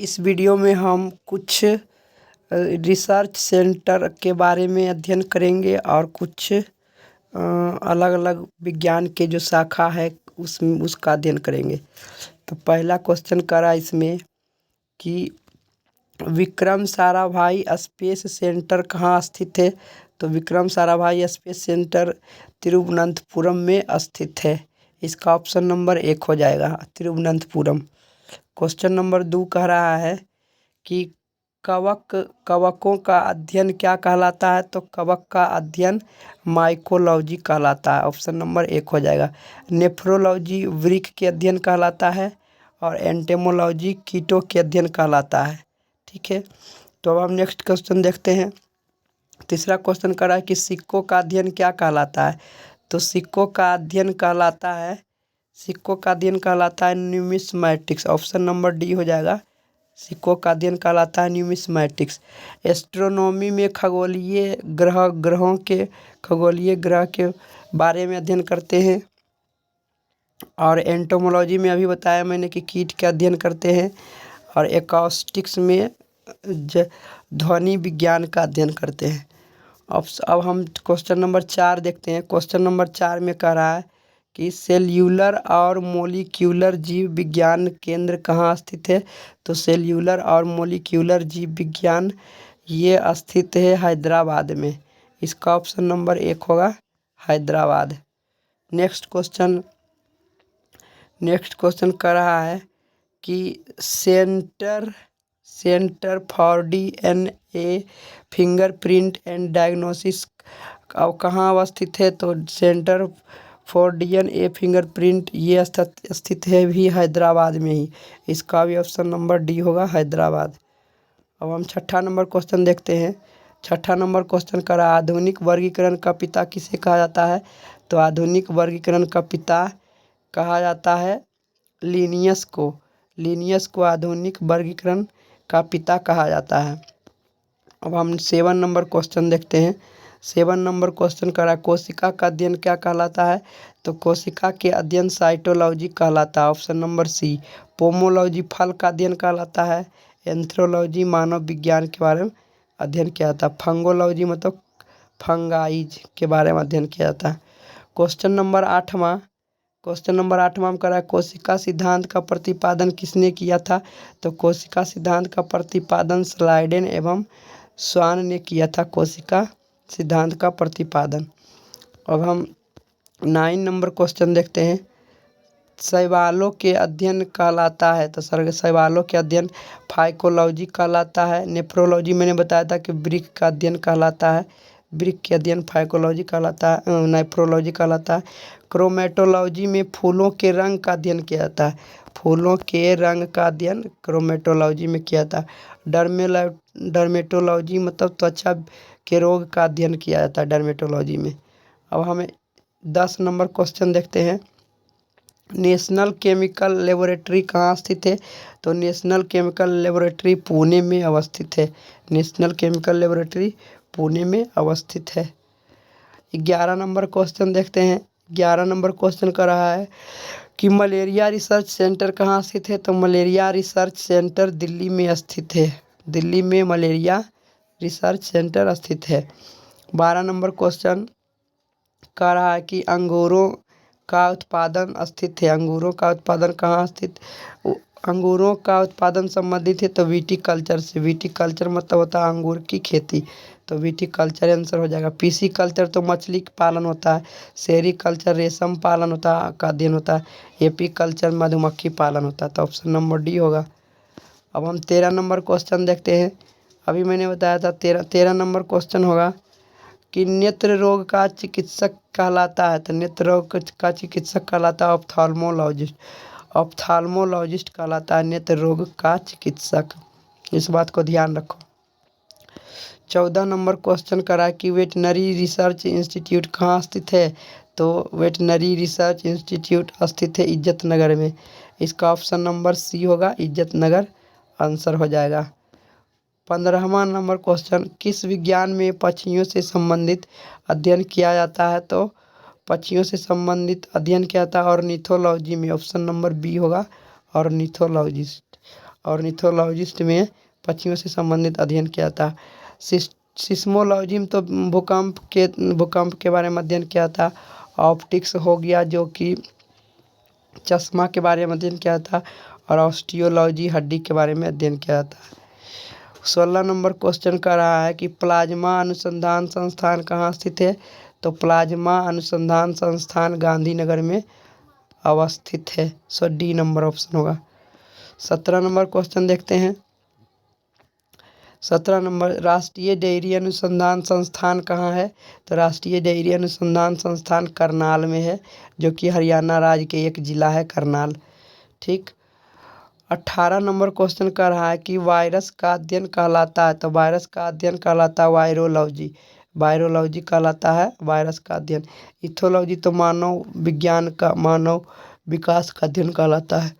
इस वीडियो में हम कुछ रिसर्च सेंटर के बारे में अध्ययन करेंगे और कुछ अलग अलग विज्ञान के जो शाखा है उसका अध्ययन करेंगे। तो पहला क्वेश्चन करा इसमें कि विक्रम साराभाई स्पेस सेंटर कहाँ स्थित है। तो विक्रम साराभाई स्पेस सेंटर तिरुवनंतपुरम में स्थित है। इसका ऑप्शन नंबर 1 हो जाएगा, तिरुवनंतपुरम। क्वेश्चन नंबर 2 कह रहा है कि कवकों का अध्ययन क्या कहलाता है। तो कवक का अध्ययन माइकोलॉजी कहलाता है। ऑप्शन नंबर 1 हो जाएगा। नेफ्रोलॉजी वृक्क के अध्ययन कहलाता है और एंटेमोलॉजी कीटों के अध्ययन कहलाता है। ठीक है, तो अब हम नेक्स्ट क्वेश्चन देखते हैं। तीसरा क्वेश्चन कर रहा है कि सिक्कों का अध्ययन क्या कहलाता है। तो सिक्कों का अध्ययन कहलाता है न्यूमिस्मैटिक्स। ऑप्शन नंबर डी हो जाएगा। सिक्कों का अध्ययन कहलाता है न्यूमिस्मैटिक्स। एस्ट्रोनॉमी में ग्रहों के खगोलीय ग्रह के बारे में अध्ययन करते हैं और एंटोमोलॉजी में अभी बताया मैंने कि कीट के अध्ययन करते हैं और एकॉस्टिक्स में ध्वनि विज्ञान का अध्ययन करते हैं। अब हम क्वेश्चन नंबर 4 देखते हैं। क्वेश्चन नंबर 4 में कह रहा है कि सेल्यूलर और मोलिक्यूलर जीव विज्ञान केंद्र कहाँ स्थित है। तो सेल्यूलर और मोलिक्यूलर जीव विज्ञान ये स्थित है हैदराबाद में। इसका ऑप्शन नंबर 1 होगा, हैदराबाद। नेक्स्ट क्वेश्चन कर रहा है कि centre for DNA fingerprint and diagnosis अब कहाँ अवस्थित है। तो सेंटर फॉर डीएनए फिंगरप्रिंट ये स्थित है भी हैदराबाद में ही। इसका भी ऑप्शन नंबर डी होगा, हैदराबाद। अब हम छठा नंबर क्वेश्चन देखते हैं। छठा नंबर क्वेश्चन का आधुनिक वर्गीकरण का पिता किसे कहा जाता है। तो आधुनिक वर्गीकरण का पिता कहा जाता है लिनियस को आधुनिक वर्गीकरण का पिता कहा जाता है। अब हम 7 नंबर क्वेश्चन देखते हैं। 7 नंबर क्वेश्चन करा कोशिका का अध्ययन क्या कहलाता है। तो कोशिका के अध्ययन साइटोलॉजी कहलाता है। Option number C. पोमोलॉजी फल का अध्ययन कहलाता है। एंथ्रोलॉजी मानव विज्ञान के बारे में अध्ययन किया जाता है। फंगोलॉजी मतलब फंगाइज के बारे में अध्ययन किया जाता है। क्वेश्चन नंबर 8वां हम करा कोशिका सिद्धांत का प्रतिपादन किसने किया था। तो कोशिका सिद्धांत का प्रतिपादन स्लाइडेन एवं स्वान ने किया था। कोशिका सिद्धांत का प्रतिपादन। अब हम 9 नंबर क्वेश्चन देखते हैं। शैवालों के अध्ययन कहलाता है। तो शैवालों के अध्ययन फाइकोलॉजी कहलाता है। नेफ्रोलॉजी मैंने बताया था कि वृक्क का अध्ययन कहलाता है। वृक्क के अध्ययन फाइकोलॉजी कहलाता है, नेफ्रोलॉजी कहलाता है। क्रोमेटोलॉजी में फूलों के रंग का अध्ययन किया जाता है। फूलों के रंग का अध्ययन क्रोमेटोलॉजी में किया जाता है। डर्मेटोलॉजी मतलब त्वचा के रोग का अध्ययन किया जाता है डर्मेटोलॉजी में। अब हमें 10 नंबर क्वेश्चन देखते हैं। नेशनल केमिकल लेबोरेटरी कहाँ स्थित है। तो नेशनल केमिकल लेबोरेटरी पुणे में अवस्थित है। नेशनल केमिकल लेबोरेटरी पुणे में अवस्थित है। 11 नंबर क्वेश्चन देखते हैं। 11 नंबर क्वेश्चन कर रहा है कि मलेरिया रिसर्च सेंटर कहाँ स्थित है। तो मलेरिया रिसर्च सेंटर दिल्ली में स्थित है। दिल्ली में मलेरिया रिसर्च सेंटर स्थित है। 12 नंबर क्वेश्चन कह रहा है कि अंगूरों का उत्पादन स्थित है। अंगूरों का उत्पादन कहाँ स्थित, अंगूरों का उत्पादन संबंधित है तो विटीकल्चर से। विटीकल्चर मतलब होता है अंगूर की खेती, तो विटीकल्चर आंसर हो जाएगा। पीसी कल्चर तो मछली पालन होता है। सेरीकल्चर रेशम पालन का अध्ययन होता है। एपी कल्चर मधुमक्खी पालन होता है। तो ऑप्शन नंबर डी होगा। अब हम 13 नंबर क्वेश्चन देखते हैं। अभी मैंने बताया था 13 नंबर क्वेश्चन होगा कि नेत्र रोग का चिकित्सक कहलाता है। तो नेत्र रोग का चिकित्सक कहलाता है ऑप्थाल्मोलॉजिस्ट कहलाता है नेत्र रोग का चिकित्सक। इस बात को ध्यान रखो। 14 नंबर क्वेश्चन करा कि वेटनरी रिसर्च इंस्टीट्यूट कहाँ स्थित है। तो वेटनरी रिसर्च इंस्टीट्यूट स्थित है इज्जत नगर में। इसका ऑप्शन नंबर सी होगा, इज्जत नगर आंसर हो जाएगा। 15वां नंबर क्वेश्चन किस विज्ञान में पक्षियों से संबंधित अध्ययन किया जाता है। तो पक्षियों से संबंधित अध्ययन किया जाता है ऑर्निथोलॉजी में। ऑप्शन नंबर बी होगा, ऑर्निथोलॉजिस्ट। और निथोलॉजिस्ट में पक्षियों से संबंधित अध्ययन किया था। सिस्मोलॉजी में तो भूकंप के बारे में अध्ययन किया था। ऑप्टिक्स हो गया जो कि चश्मा के बारे में अध्ययन किया था। और ऑस्टियोलॉजी हड्डी के बारे में अध्ययन किया था। 16 नंबर क्वेश्चन कर रहा है कि प्लाज्मा अनुसंधान संस्थान कहाँ स्थित है। तो प्लाज्मा अनुसंधान संस्थान गांधीनगर में अवस्थित है। सो डी नंबर ऑप्शन होगा। 17 नंबर क्वेश्चन देखते हैं। 17 नंबर राष्ट्रीय डेयरी अनुसंधान संस्थान कहाँ है। तो राष्ट्रीय डेयरी अनुसंधान संस्थान करनाल में है, जो कि हरियाणा राज्य के एक जिला है करनाल। ठीक। 18 नंबर क्वेश्चन कर रहा है कि वायरस का अध्ययन कहलाता है। तो वायरस का अध्ययन कहलाता है वायरोलॉजी। वायरोलॉजी कहलाता है वायरस का अध्ययन। इथोलॉजी तो मानव विज्ञान का, मानव विकास का अध्ययन कहलाता है।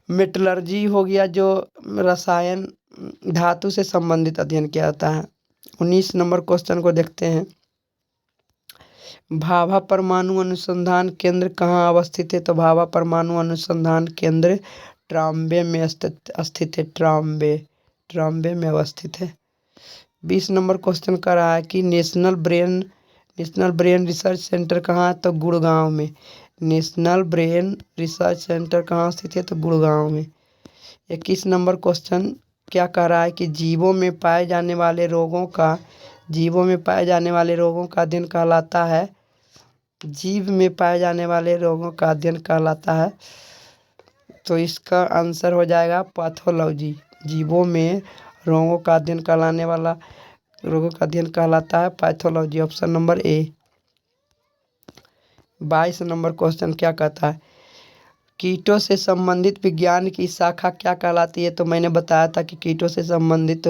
मेटलर्जी हो गया जो रसायन धातु से संबंधित अध्ययन किया जाता है। 19 नंबर क्वेश्चन को देखते हैं। भाभा परमाणु अनुसंधान केंद्र कहाँ अवस्थित है। तो भाभा परमाणु अनुसंधान केंद्र ट्राम्बे में स्थित है। ट्राम्बे में अवस्थित है। 20 नंबर क्वेश्चन कर रहा है कि नेशनल ब्रेन रिसर्च सेंटर कहाँ है। तो गुड़गांव में। नेशनल ब्रेन रिसर्च सेंटर कहाँ स्थित है। तो गुड़गांव में। 21 नंबर क्वेश्चन क्या कह रहा है कि जीवों में पाए जाने वाले रोगों का अध्ययन कहलाता है। जीव में पाए जाने वाले रोगों का अध्ययन कहलाता है। तो इसका आंसर हो जाएगा पैथोलॉजी। जीवों में रोगों का अध्ययन कहलाता है pathology. Option number A. 22 number question क्या कहता है, कीटों से संबंधित विज्ञान की शाखा क्या कहलाती है। तो मैंने बताया था कि कीटों से संबंधित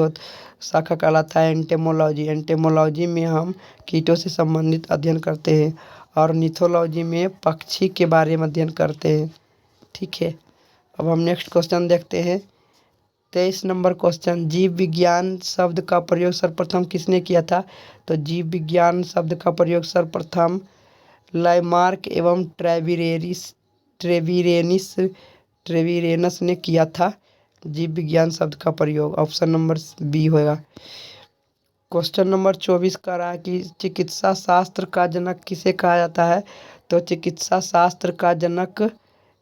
शाखा कहलाता है एंटेमोलॉजी। एंटेमोलॉजी में हम कीटों से संबंधित अध्ययन करते हैं। और निथोलॉजी में पक्षी के बारे में अध्ययन करते हैं। ठीक है। अब हम नेक्स्ट क्वेश्चन देखते हैं। 23 नंबर क्वेश्चन, जीव विज्ञान शब्द का प्रयोग सर्वप्रथम किसने किया था। तो जीव विज्ञान शब्द का प्रयोग सर्वप्रथम लामार्क एवं ट्रेविरेनस ने किया था। जीव विज्ञान शब्द का प्रयोग ऑप्शन नंबर बी होगा। क्वेश्चन नंबर 24 का रहा है कि चिकित्सा शास्त्र का जनक किसे कहा जाता है। तो चिकित्सा शास्त्र का जनक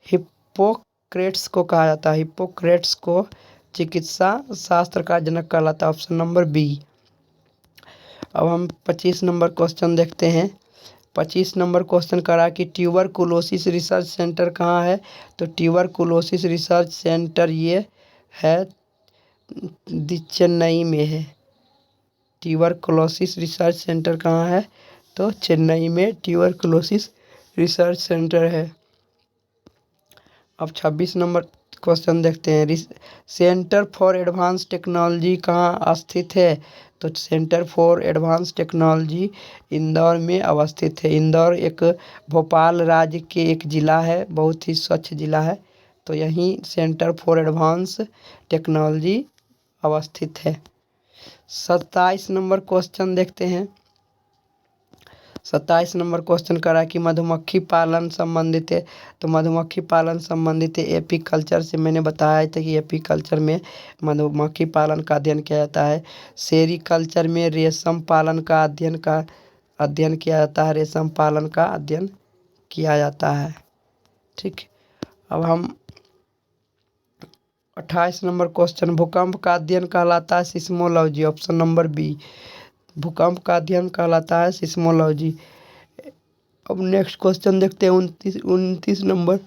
हिप्पोक्रेट्स को कहा जाता है। हिप्पोक्रेट्स को चिकित्सा शास्त्र का जनक कहलाता है। Option number B. अब हम 25 नंबर क्वेश्चन देखते हैं। 25 नंबर क्वेश्चन करा कि ट्यूबरकुलोसिस रिसर्च सेंटर कहाँ है। तो ट्यूबरकुलोसिस रिसर्च सेंटर ये है चेन्नई में है। ट्यूबरकुलोसिस रिसर्च सेंटर कहाँ है। तो चेन्नई में ट्यूबरकुलोसिस रिसर्च सेंटर है। अब 26 नंबर क्वेश्चन देखते हैं। सेंटर फॉर एडवांस टेक्नोलॉजी कहाँ स्थित है। तो centre for advance technology Indore में अवस्थित है। इंदौर एक भोपाल राज्य के एक ज़िला है, बहुत ही स्वच्छ ज़िला है। तो यहीं सेंटर फॉर एडवांस टेक्नोलॉजी अवस्थित है। 27 नंबर क्वेश्चन देखते हैं। 27 नंबर क्वेश्चन करा कि मधुमक्खी पालन संबंधित है। तो मधुमक्खी पालन संबंधित है एपी कल्चर से। मैंने बताया था कि एपी कल्चर में मधुमक्खी पालन का अध्ययन किया जाता है। सेरीकल्चर में रेशम पालन का अध्ययन किया जाता है। रेशम पालन का अध्ययन किया जाता है। ठीक। अब हम 28 नंबर क्वेश्चन, भूकंप का अध्ययन कहलाता है सिस्मोलॉजी। Option number B. भूकंप का अध्ययन कहलाता है सिस्मोलॉजी। अब नेक्स्ट क्वेश्चन देखते हैं। 29 नंबर,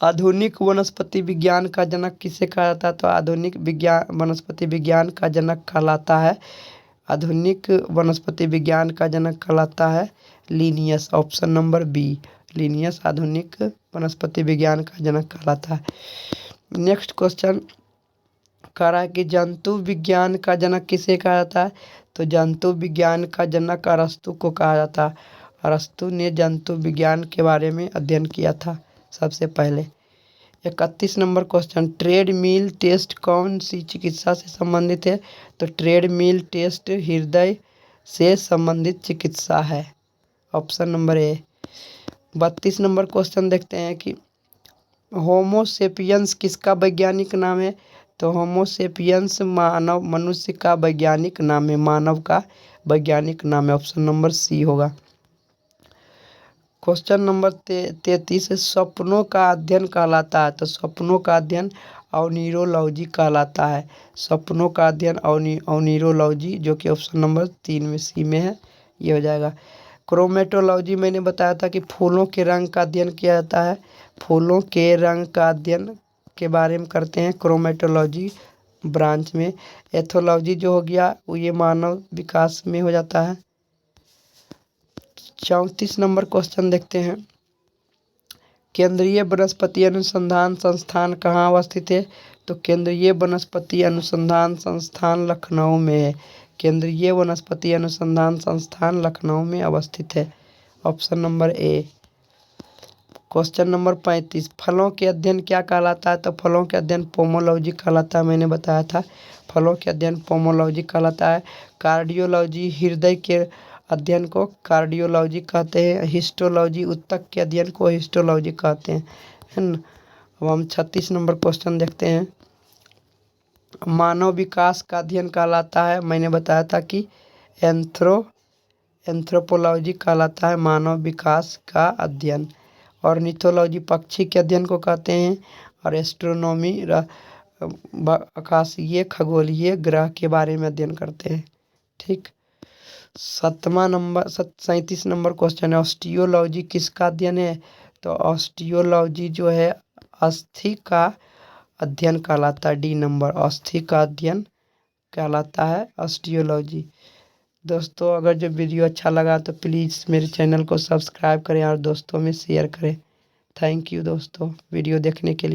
आधुनिक वनस्पति विज्ञान का जनक किसे कहा जाता है। तो आधुनिक वनस्पति विज्ञान का जनक कहलाता है आधुनिक वनस्पति विज्ञान का जनक कहलाता है Linnaeus. Option number B. Linnaeus आधुनिक वनस्पति विज्ञान का जनक कहलाता है। नेक्स्ट क्वेश्चन कह रहा है कि जंतु विज्ञान का जनक किसे कहा जाता है। तो जंतु विज्ञान का जनक अरस्तु को कहा जाता है। अरस्तु ने जंतु विज्ञान के बारे में अध्ययन किया था सबसे पहले। 31 नंबर क्वेश्चन, ट्रेड मिल टेस्ट कौन सी चिकित्सा से संबंधित है। तो ट्रेड मिल टेस्ट हृदय से संबंधित चिकित्सा है। Option number A. 32 number question देखते हैं कि होमो सेपियंस किसका वैज्ञानिक नाम है। तो होमोसेपियंस मानव मनुष्य का वैज्ञानिक नाम है, मानव का वैज्ञानिक नाम है। ऑप्शन नंबर सी होगा। क्वेश्चन नंबर 33, सपनों का अध्ययन कहलाता है। तो सपनों का अध्ययन ऑनिरोलॉजी कहलाता है। सपनों का अध्ययन ऑनिरोलॉजी, जो कि ऑप्शन नंबर 3 में सी में है, ये हो जाएगा। क्रोमेटोलॉजी मैंने बताया था कि फूलों के रंग का अध्ययन किया जाता है। फूलों के रंग का अध्ययन के बारे में करते हैं क्रोमेटोलॉजी ब्रांच में। एथोलॉजी जो हो गया वो ये मानव विकास में हो जाता है। 34 नंबर क्वेश्चन देखते हैं। केंद्रीय वनस्पति अनुसंधान संस्थान कहाँ अवस्थित है। तो केंद्रीय वनस्पति अनुसंधान संस्थान लखनऊ में है। केंद्रीय वनस्पति अनुसंधान संस्थान लखनऊ में अवस्थित है। Option number A. Question number 35, फलों के अध्ययन क्या कहलाता है। तो फलों के अध्ययन पोमोलॉजी कहलाता है, मैंने बताया था। फलों के अध्ययन पोमोलॉजी कहलाता है। कार्डियोलॉजी हृदय के अध्ययन को कार्डियोलॉजी कहते हैं। हिस्टोलॉजी ऊतक के अध्ययन को हिस्टोलॉजी कहते हैं, है ना। अब हम 36 नंबर क्वेश्चन देखते हैं। मानव विकास का अध्ययन कहलाता है, मैंने बताया था कि एंथ्रोपोलॉजी कहलाता है मानव विकास का अध्ययन। ऑर्निथोलॉजी पक्षी के अध्ययन को कहते हैं। और एस्ट्रोनॉमी आकाशीय खगोलीय ग्रह के बारे में अध्ययन करते हैं। ठीक। 37 नंबर क्वेश्चन है, ऑस्टियोलॉजी किसका अध्ययन है। तो ऑस्टियोलॉजी जो है अस्थि का अध्ययन कहलाता है। डी नंबर, अस्थि का अध्ययन कहलाता है ऑस्टियोलॉजी। दोस्तों अगर जो वीडियो अच्छा लगा तो प्लीज़ मेरे चैनल को सब्सक्राइब करें और दोस्तों में शेयर करें। थैंक यू दोस्तों वीडियो देखने के लिए।